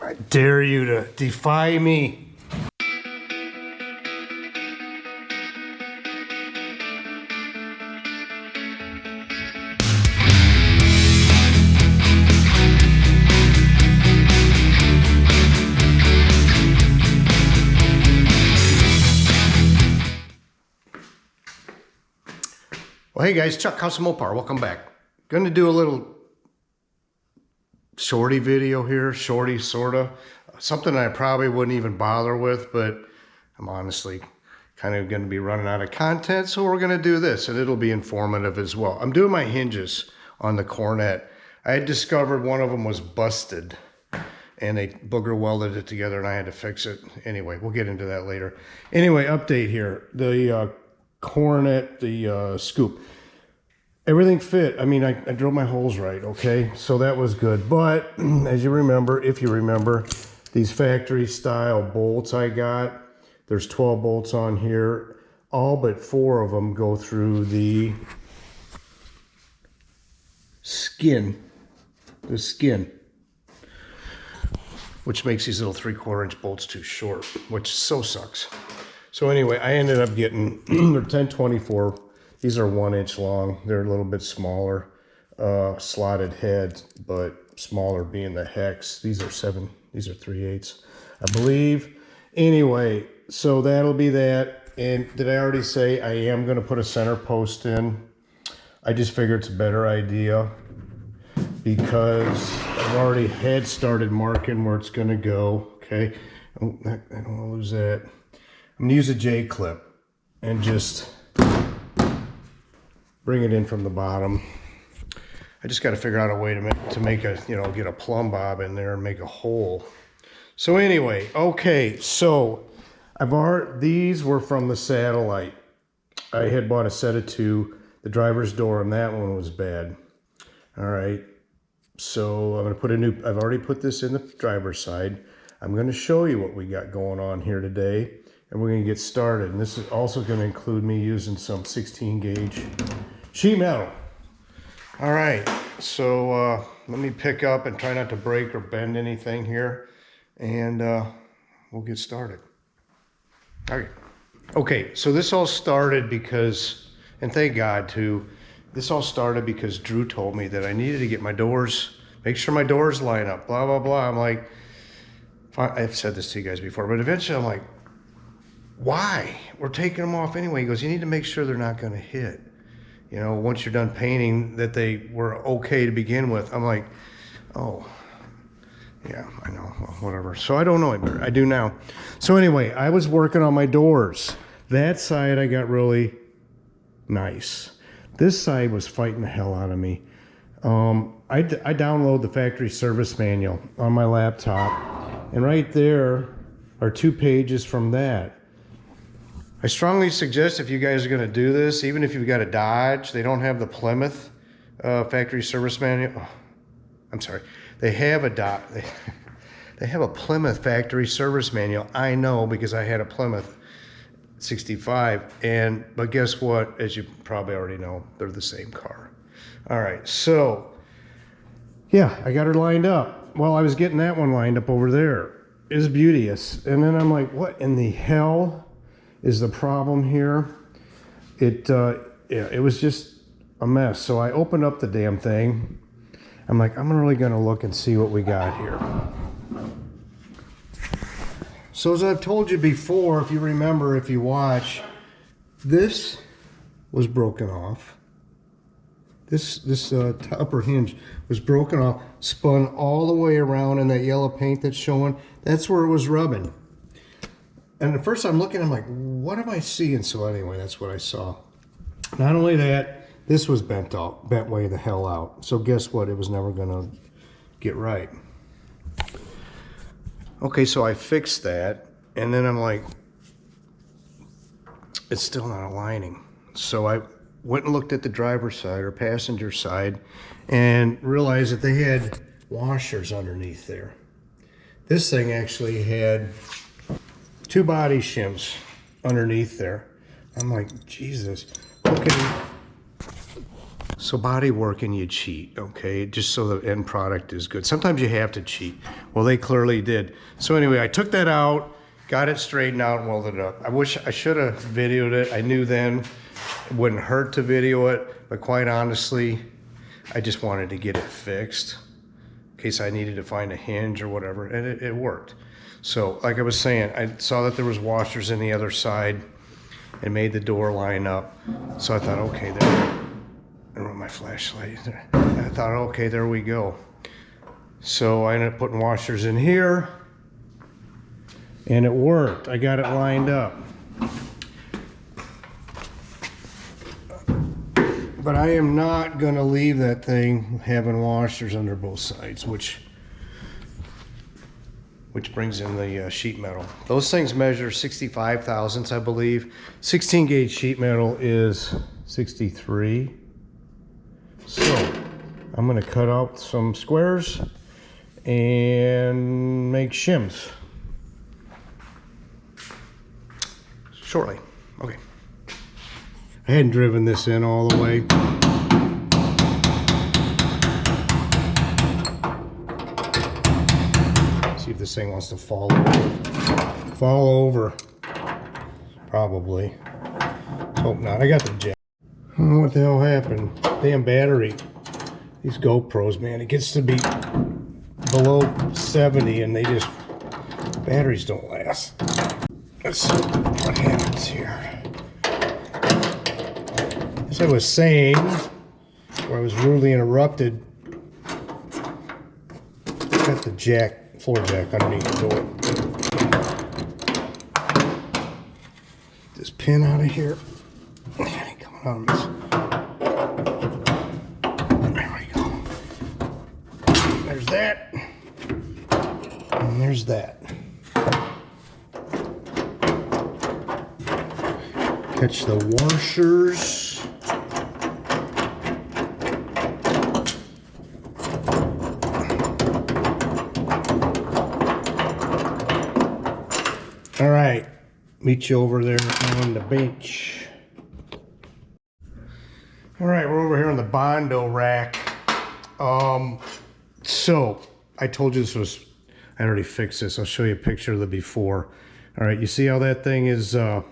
I dare you to defy me. Well, hey guys, Chuck, House of Mopar, welcome back. Gonna do a little shorty video here, shorty sorta. Something I probably wouldn't even bother with, but I'm honestly kind of gonna be running out of content, so we're gonna do this, and it'll be informative as well. I'm doing my hinges on the Coronet. I had discovered one of them was busted, and they booger welded it together, and I had to fix it. Anyway, we'll get into that later. Anyway, update here. The Coronet, the scoop, everything fit. I mean, I drilled my holes right, okay, so that was good. But as you remember, if you remember, these factory style bolts I got, there's 12 bolts on here. All but 4 of them go through the skin, which makes these little 3/4 inch bolts too short, which so sucks. So anyway, I ended up getting, they're 1024. These are 1 inch long. They're a little bit smaller, slotted head, but smaller being the hex. These are 3/8, I believe. Anyway, so that'll be that. And did I already say I am gonna put a center post in? I just figured it's a better idea because I've already had started marking where it's gonna go, okay? I don't wanna lose that. I'm gonna use a J-clip and just bring it in from the bottom. I just got to figure out a way to make a, you know, get a plumb bob in there and make a hole. So anyway, okay, so these were from the Satellite. I had bought a set of 2, the driver's door, and that one was bad. All right, so I'm gonna put I've already put this in the driver's side. I'm gonna show you what we got going on here today, and we're gonna get started. And this is also gonna include me using some 16 gauge sheet metal. All right, so let me pick up and try not to break or bend anything here, and we'll get started. Okay, so this all started because, and thank God too, this all started because Drew told me that I needed to get my doors, make sure my doors line up, blah, blah, blah. I'm like, I've said this to you guys before, but eventually I'm like, why? We're taking them off anyway. He goes, you need to make sure they're not gonna hit. You know, once you're done painting, that they were okay to begin with. I'm like, oh, yeah, I know, well, whatever. So I don't know anymore. I do now. So anyway, I was working on my doors. That side I got really nice. This side was fighting the hell out of me. I download the factory service manual on my laptop, and right there are 2 pages from that. I strongly suggest if you guys are going to do this, even if you've got a Dodge, they don't have the Plymouth factory service manual. Oh, I'm sorry. They have they have a Plymouth factory service manual. I know because I had a Plymouth 65, but guess what? As you probably already know, they're the same car. All right, so yeah, I got her lined up. Well, I was getting that one lined up over there. It was beauteous, and then I'm like, what in the hell is the problem here? It was just a mess. So I opened up the damn thing. I'm like, I'm really gonna look and see what we got here. So as I've told you before, if you remember, if you watch, this was broken off. This upper hinge was broken off, spun all the way around, and that yellow paint that's showing, that's where it was rubbing. And at first I'm looking, I'm like, what am I seeing? So anyway, that's what I saw. Not only that, this was bent way the hell out. So guess what? It was never gonna get right. Okay, so I fixed that, and then I'm like, it's still not aligning. So I went and looked at the driver's side or passenger side and realized that they had washers underneath there. This thing actually had 2 body shims underneath there. I'm like, Jesus. Okay. So body working, you cheat, okay? Just so the end product is good. Sometimes you have to cheat. Well, they clearly did. So anyway, I took that out, got it straightened out, and welded it up. I wish I should have videoed it. I knew then it wouldn't hurt to video it, but quite honestly, I just wanted to get it fixed in case I needed to find a hinge or whatever, and it worked. So like I was saying, I saw that there was washers in the other side and made the door line up. So I thought, okay, there. I don't have my flashlight. I thought, okay, there we go. So I ended up putting washers in here, and it worked. I got it lined up. But I am not gonna leave that thing having washers under both sides, which brings in the sheet metal. Those things measure 65 thousandths, I believe. 16 gauge sheet metal is 63. So I'm gonna cut out some squares and make shims shortly. Okay. I hadn't driven this in all the way. See if this thing wants to fall over. Fall over. Probably. Hope not. I got the jack. I don't know what the hell happened. Damn battery. These GoPros, man, it gets to be below 70 and batteries don't last. Let's see what happens here. As I was saying, where I was rudely interrupted, got the floor jack underneath the door. This pin out of here. It ain't coming out of this. There we go. There's that. And there's that. Catch the washers. All right, meet you over there on the bench. All right, we're over here on the Bondo rack. So I told you I already fixed this. I'll show you a picture of the before. All right, you see how that thing is, yeah,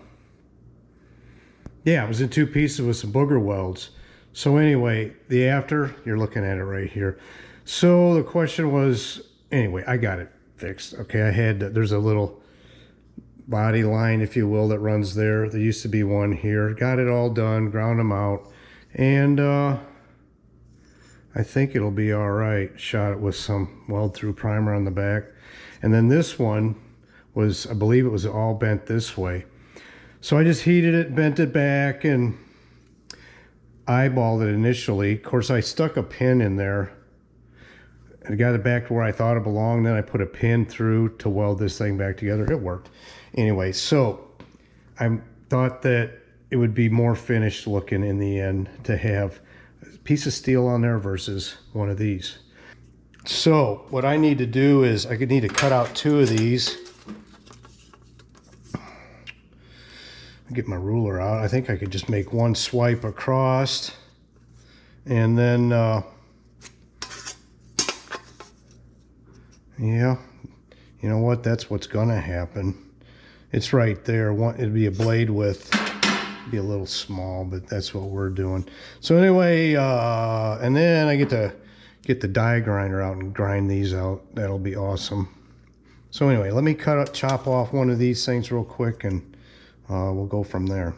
it was in two pieces with some booger welds. So anyway, the after, you're looking at it right here. So the question was, anyway, I got it fixed. Okay, there's a little body line, if you will, that runs there. There used to be one here. Got it all done, ground them out, and I think it'll be all right. Shot it with some weld-through primer on the back. And then this one was, I believe it was all bent this way. So I just heated it, bent it back, and eyeballed it initially. Of course, I stuck a pin in there and got it back to where I thought it belonged. Then I put a pin through to weld this thing back together. It worked. Anyway, so I thought that it would be more finished looking in the end to have a piece of steel on there versus one of these. So what I need to do is I could need to cut out two of these. Get my ruler out. I think I could just make one swipe across, and then yeah, you know what, that's what's gonna happen. It's right there. It'd be a blade width, be a little small, but that's what we're doing. So anyway, and then I get to get the die grinder out and grind these out. That'll be awesome. So anyway, let me chop off one of these things real quick, and we'll go from there.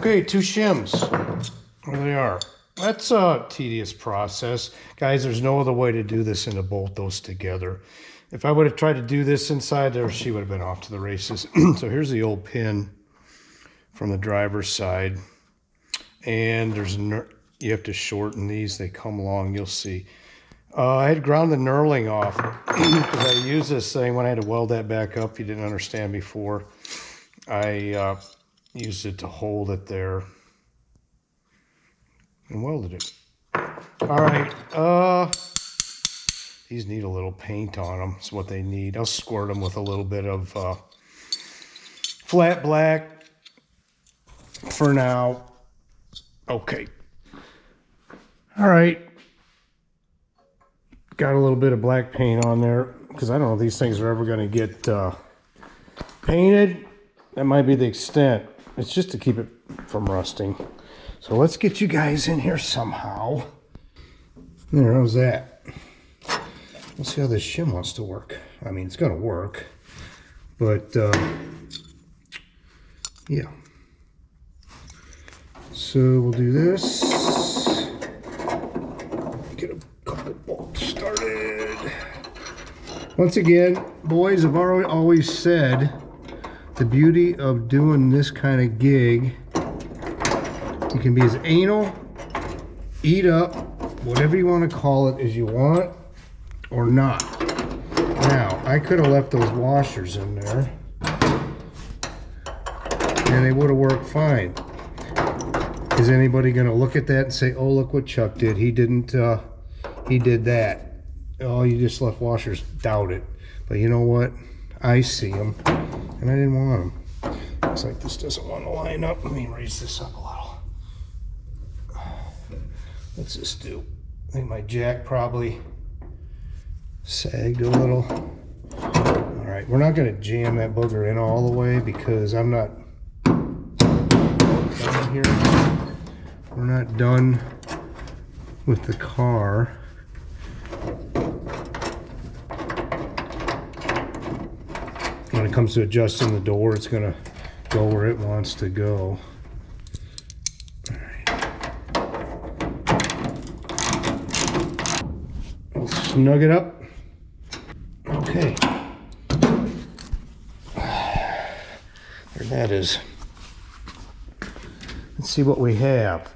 Okay, 2 shims. There they are. That's a tedious process. Guys, there's no other way to do this than to bolt those together. If I would have tried to do this inside there, she would have been off to the races. So here's the old pin from the driver's side. And there's you have to shorten these. They come along, you'll see. I had ground the knurling off because I used this thing when I had to weld that back up. If you didn't understand before, I used it to hold it there and welded it. All right, these need a little paint on them. That's what they need. I'll squirt them with a little bit of flat black for now. Okay. All right. Got a little bit of black paint on there because I don't know if these things are ever going to get painted. That might be the extent. It's just to keep it from rusting. So let's get you guys in here somehow. There, how's that? Let's see how this shim wants to work. I mean, it's going to work, but yeah. So we'll do this. Get a couple bolts started. Once again, boys, I've always said the beauty of doing this kind of gig, you can be as anal, eat up, whatever you want to call it as you want, or not. Now, I could have left those washers in there, and they would have worked fine. Is anybody going to look at that and say, oh, look what Chuck did? He didn't, he did that. Oh, you just left washers. Doubt it. But you know what? I see them, and I didn't want them. Looks like this doesn't want to line up. Let me raise this up a little. What's this do? I think my jack probably sagged a little. All right, we're not going to jam that booger in all the way because I'm not done here. We're not done with the car. When it comes to adjusting the door, it's going to go where it wants to go. All right. We'll snug it up. Okay. There that is. Let's see what we have.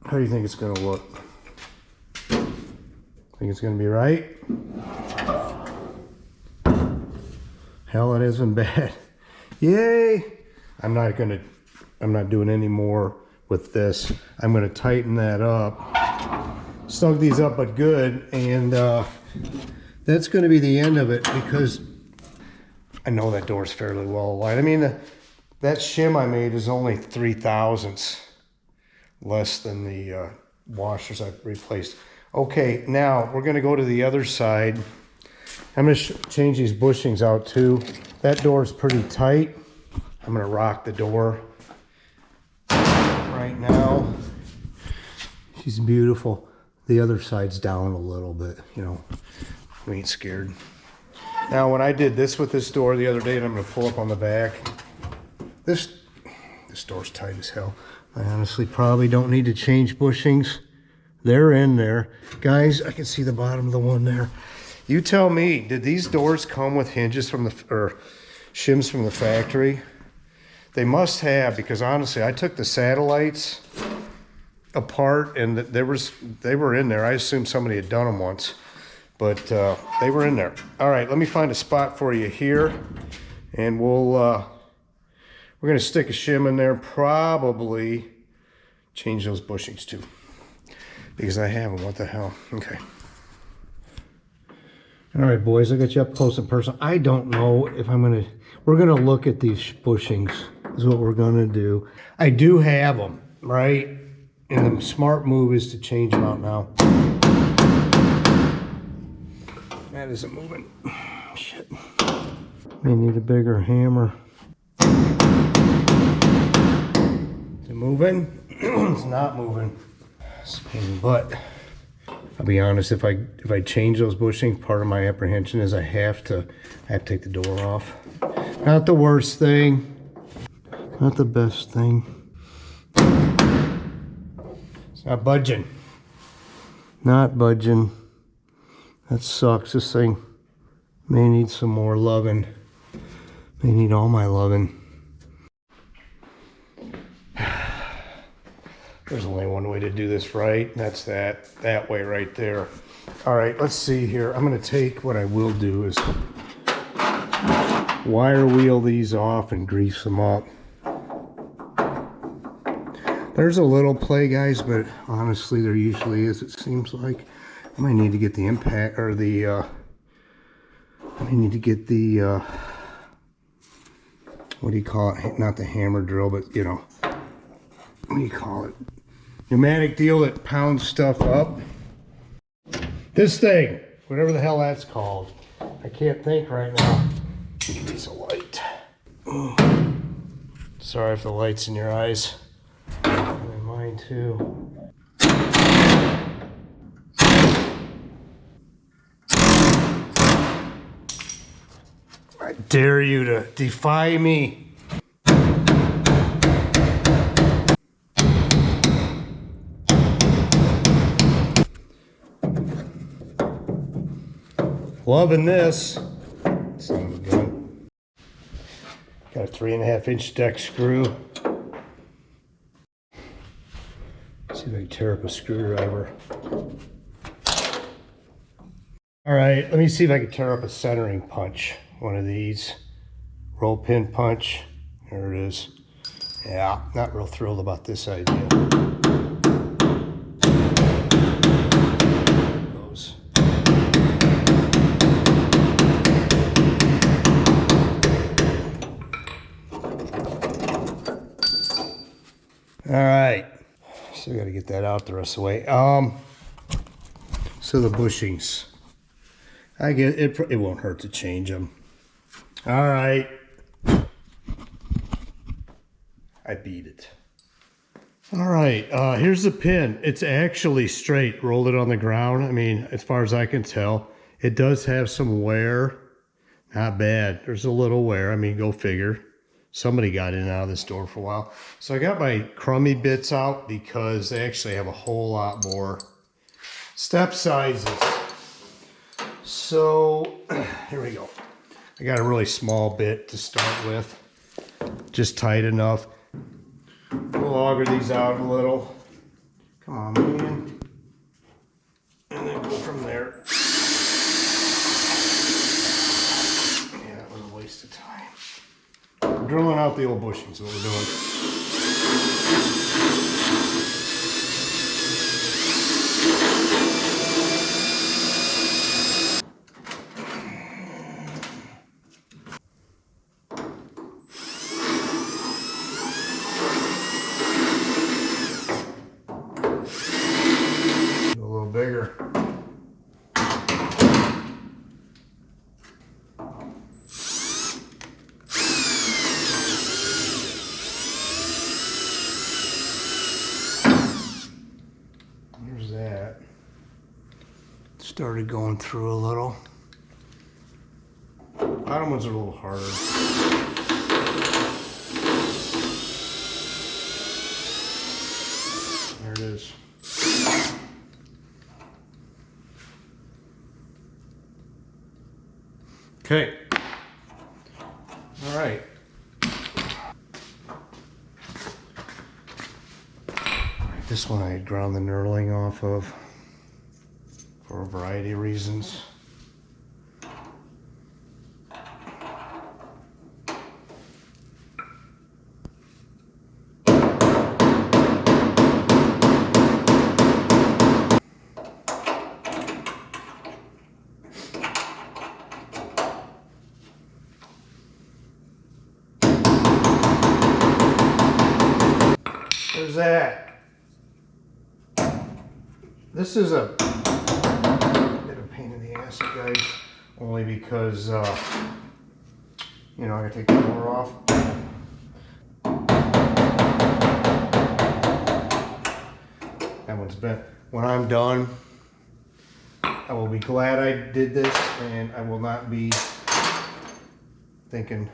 How do you think it's going to look? Think it's going to be right? Hell, it isn't bad. Yay! I'm not doing any more with this. I'm going to tighten that up. Snug these up but good, and that's going to be the end of it because I know that door's fairly well aligned. I mean, that shim I made is only 3/1000ths less than the washers I've replaced. Okay, now we're going to go to the other side. I'm going to change these bushings out too. That door is pretty tight. I'm going to rock the door right now. She's beautiful. The other side's down a little bit, you know. We ain't scared. Now, when I did this with this door the other day, and I'm going to pull up on the back, this door's tight as hell. I honestly probably don't need to change bushings. They're in there. Guys, I can see the bottom of the one there. You tell me, did these doors come with hinges from the, or shims from the factory? They must have, because honestly, I took the satellites apart and they were in there. I assumed somebody had done them once, but they were in there. All right, let me find a spot for you here, and we're gonna stick a shim in there, probably change those bushings too. Because I have them, what the hell? Okay. All right, boys, I got you up close and personal. I don't know if we're gonna look at these bushings, is what we're gonna do. I do have them, right? And the smart move is to change them out now. That isn't moving. Shit. May need a bigger hammer. Is it moving? It's not moving. It's a pain in the butt. I'll be honest, if I change those bushings, part of my apprehension is I have to take the door off. Not the worst thing, not the best thing. It's not budging. Not budging. That sucks. This thing may need some more loving. May need all my loving. There's only one way to do this right, and that's that way right there. All right, let's see here. I'm gonna take, what I will do is wire wheel these off and grease them up. There's a little play, guys, but honestly there usually is, it seems like. I might need to get the impact, or the, I need to get the, what do you call it? Not the hammer drill, but you know, what do you call it? Pneumatic deal that pounds stuff up. This thing, whatever the hell that's called. I can't think right now. Piece of light. Ooh. Sorry if the light's in your eyes. And mine too. I dare you to defy me. Loving this. Son of a gun. Got a 3.5-inch deck screw. See if I can tear up a screwdriver. All right, let me see if I can tear up a centering punch. One of these. Roll pin punch. There it is. Yeah, not real thrilled about this idea. All right, so we got to get that out the rest of the way. So the bushings, I get it. It won't hurt to change them. All right, I beat it. All right, here's the pin. It's actually straight. Rolled it on the ground. I mean, as far as I can tell, it does have some wear. Not bad. There's a little wear. I mean, go figure. Somebody got in and out of this door for a while. So I got my crummy bits out because they actually have a whole lot more step sizes. So here we go. I got a really small bit to start with, just tight enough. We'll auger these out a little. Come on, man. And then go from there. Yeah, that was a waste of time. We're drilling out the old bushings, is what we're doing. A little bigger. Started going through a little. Bottom ones are a little harder. There it is. Okay. All right. This one I had ground the knurling off of for a variety of reasons. There's that. This is a bit of a pain in the ass, guys, only because, you know, I gotta take the door off. That one's bent. When I'm done, I will be glad I did this, and I will not be thinking,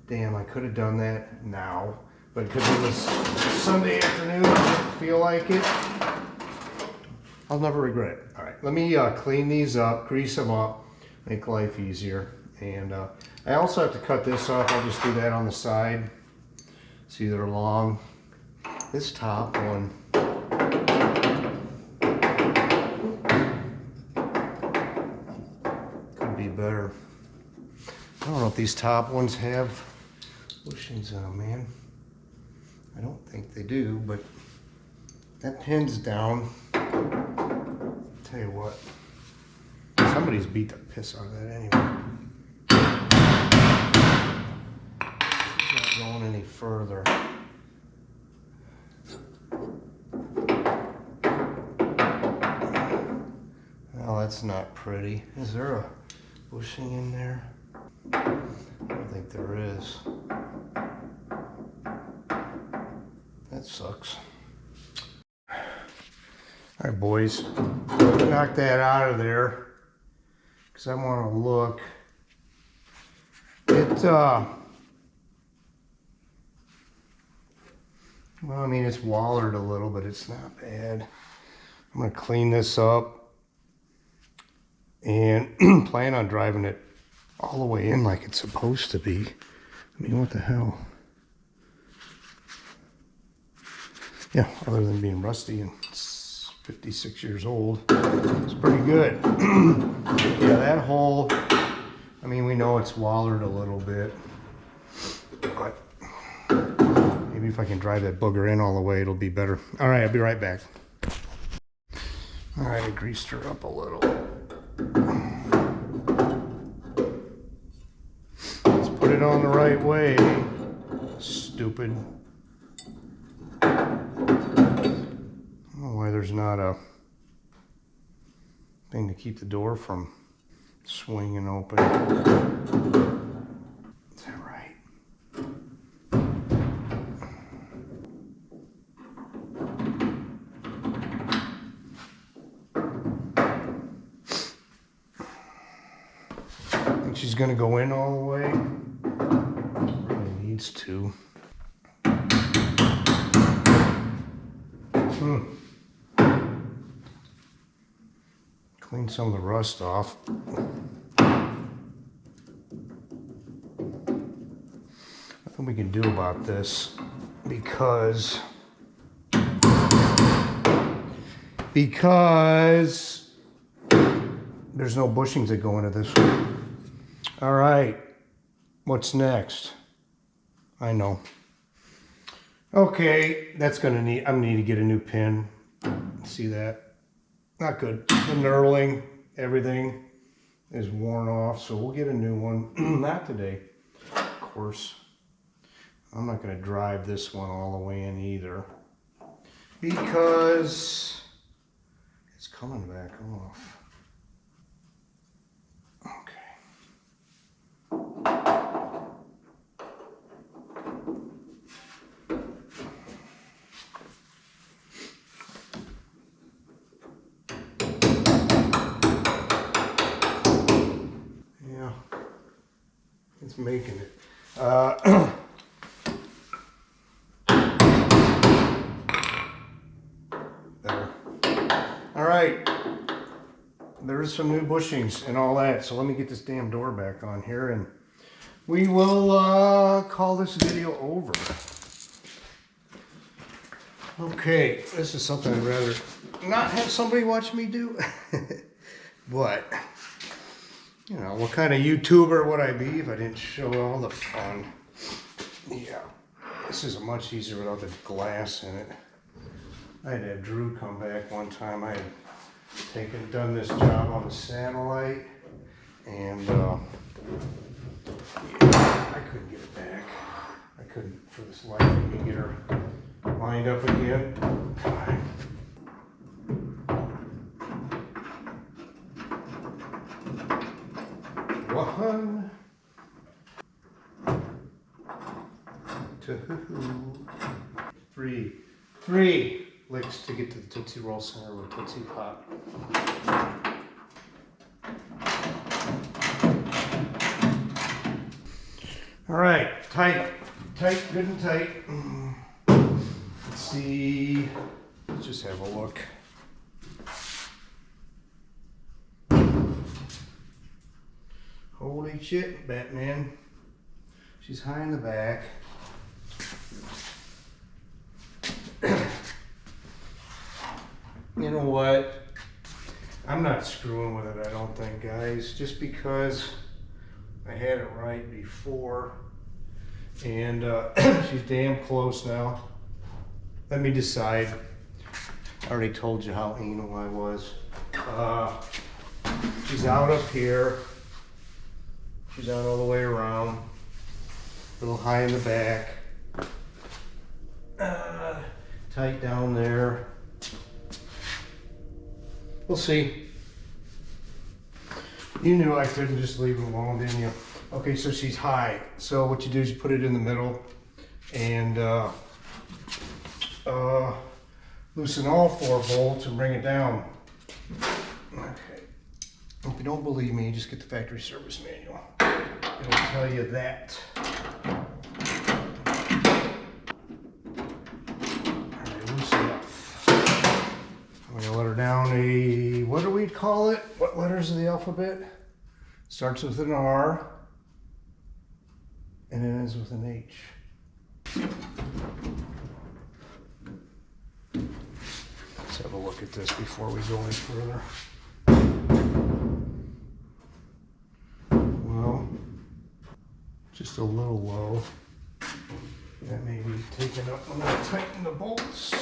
damn, I could have done that now. But because it was Sunday afternoon, I didn't feel like it. I'll never regret it. All right, let me clean these up, grease them up, make life easier. And I also have to cut this off. I'll just do that on the side. See, they're long. This top one, could be better. I don't know if these top ones have bushings in them, man. I don't think they do, but that pin's down. Tell you what, somebody's beat the piss out of that anyway. It's not going any further. Well, that's not pretty. Is there a bushing in there? I don't think there is. That sucks. All right, boys, knock that out of there because I want to look. Well, I mean, it's wallered a little, but it's not bad. I'm gonna clean this up and plan on driving it all the way in like it's supposed to be. I mean, what the hell? Yeah, other than being rusty and 56 years old, it's pretty good. Yeah, that hole, I mean, we know it's wallered a little bit, but maybe if I can drive that booger in all the way, it'll be better. All right, I'll be right back. All right, I greased her up a little. Let's put it on the right way. Stupid. Why there's not a thing to keep the door from swinging open. Is that right? Think she's gonna go in all the way? Really needs to. Clean some of the rust off. Nothing we can do about this because there's no bushings that go into this one. All right, what's next? I know. Okay, that's gonna need, I'm gonna need to get a new pin. See that? Not good. The knurling, everything is worn off, so we'll get a new one. Not today, of course. I'm not gonna drive this one all the way in either because it's coming back off. It's making it. Better. All right. There's some new bushings and all that. So let me get this damn door back on here and we will call this video over. Okay, this is something I'd rather not have somebody watch me do. But you know, what kind of YouTuber would I be if I didn't show all the fun? Yeah, this is much easier without the glass in it. I had to have Drew come back one time. I had done this job on the satellite, and yeah, I couldn't get it back. I couldn't, for this life, I can get her lined up again. God. One, two, three licks to get to the Tootsie Roll center of a Tootsie Pop. Tight, good and tight. Let's see. Let's just have a look. Holy shit, Batman. She's high in the back. You know what? I'm not screwing with it, I don't think, guys. Just because I had it right before. And she's damn close now. Let me decide. I already told you how anal I was. She's out up here. She's out all the way around. A little high in the back. Tight down there. We'll see. You knew I couldn't just leave it alone, didn't you? Okay, so she's high. So what you do is you put it in the middle and loosen all 4 bolts and bring it down. Okay. If you don't believe me, just get the factory service manual. It'll tell you that. Alright, loose enough. I'm gonna let her down a, what do we call it? What letters of the alphabet? Starts with an R and it ends with an H. Let's have a look at this before we go any further. Well, just a little low. That may be taken up when I tighten the bolts.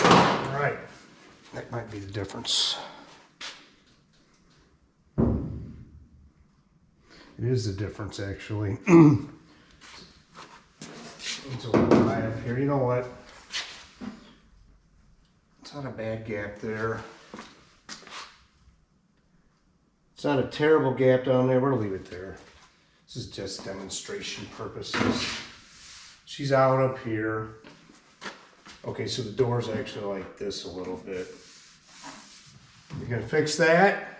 All right, that might be the difference. It is the difference, actually. It's a little high up here. You know what? It's not a bad gap there. It's not a terrible gap down there. We'll leave it there. This is just demonstration purposes. She's out up here. Okay, so the door's actually like this a little bit. You're gonna fix that?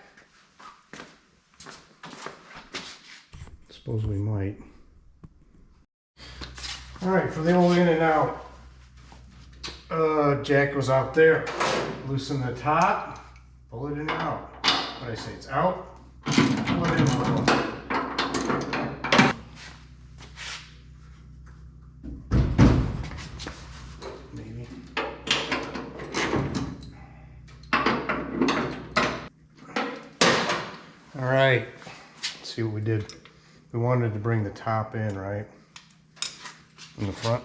Suppose we might. All right, for the old in and out. Jack goes out there. Loosen the top, pull it in and out. What I say, it's out, pull it in a little. Maybe. All right, let's see what we did. We wanted to bring the top in, right? In the front.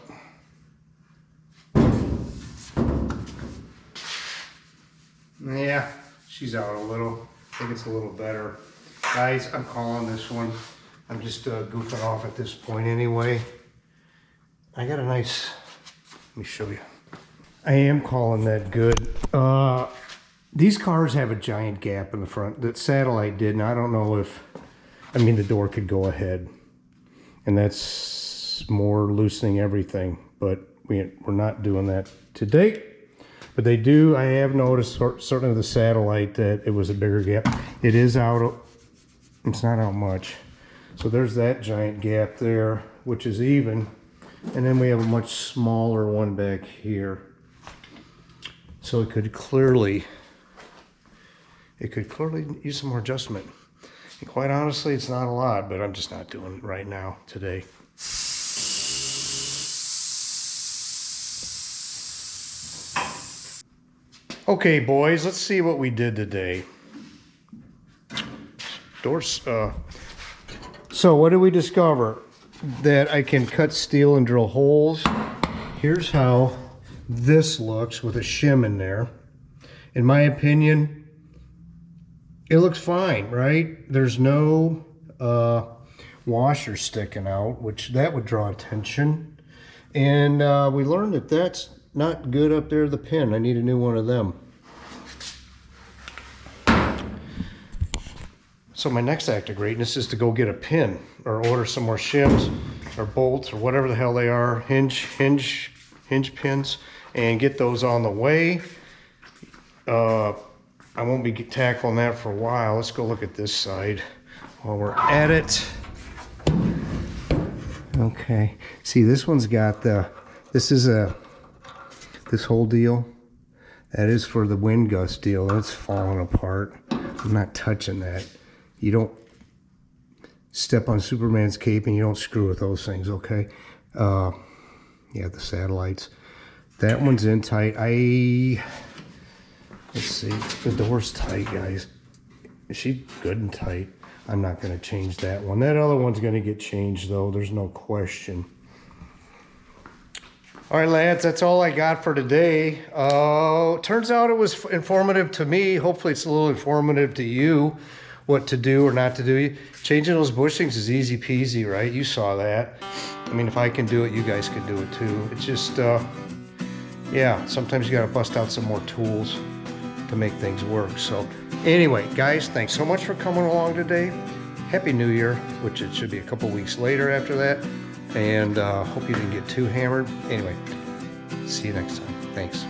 Yeah, she's out a little. I think it's a little better. Guys, I'm calling this one. I'm just goofing off at this point anyway. I got a nice, let me show you. I am calling that good. These cars have a giant gap in the front that Satellite did, and I don't know if, I mean, the door could go ahead, and that's more loosening everything, but we're not doing that today. But they do, I have noticed, certainly the Satellite, that it was a bigger gap. It is out, it's not out much. So there's that giant gap there, which is even. And then we have a much smaller one back here. So it could clearly use some more adjustment. And quite honestly, it's not a lot, but I'm just not doing it right now, today. Okay, boys, let's see what we did today. Doors, so what did we discover? That I can cut steel and drill holes. Here's how this looks with a shim in there. In my opinion, it looks fine, right? There's no washer sticking out, which that would draw attention. And we learned that that's not good up there, the pin. I need a new one of them. So my next act of greatness is to go get a pin or order some more shims or bolts or whatever the hell they are, hinge pins, and get those on the way. I won't be tackling that for a while. Let's go look at this side while we're at it. Okay, see, this one's got this whole deal. That is for the wind gust deal. That's falling apart. I'm not touching that. You don't step on Superman's cape and you don't screw with those things, okay? Yeah, the satellites. That one's in tight. Let's see, the door's tight, guys. Is she good and tight? I'm not gonna change that one. That other one's gonna get changed though, there's no question. All right, lads, that's all I got for today. Turns out it was informative to me. Hopefully it's a little informative to you, what to do or not to do. Changing those bushings is easy peasy, right? You saw that. I mean, if I can do it, you guys can do it too. It's just, yeah, sometimes you gotta bust out some more tools to make things work. So anyway, guys, thanks so much for coming along today. Happy New Year, which it should be a couple weeks later after that. And hope you didn't get too hammered. Anyway, see you next time. Thanks.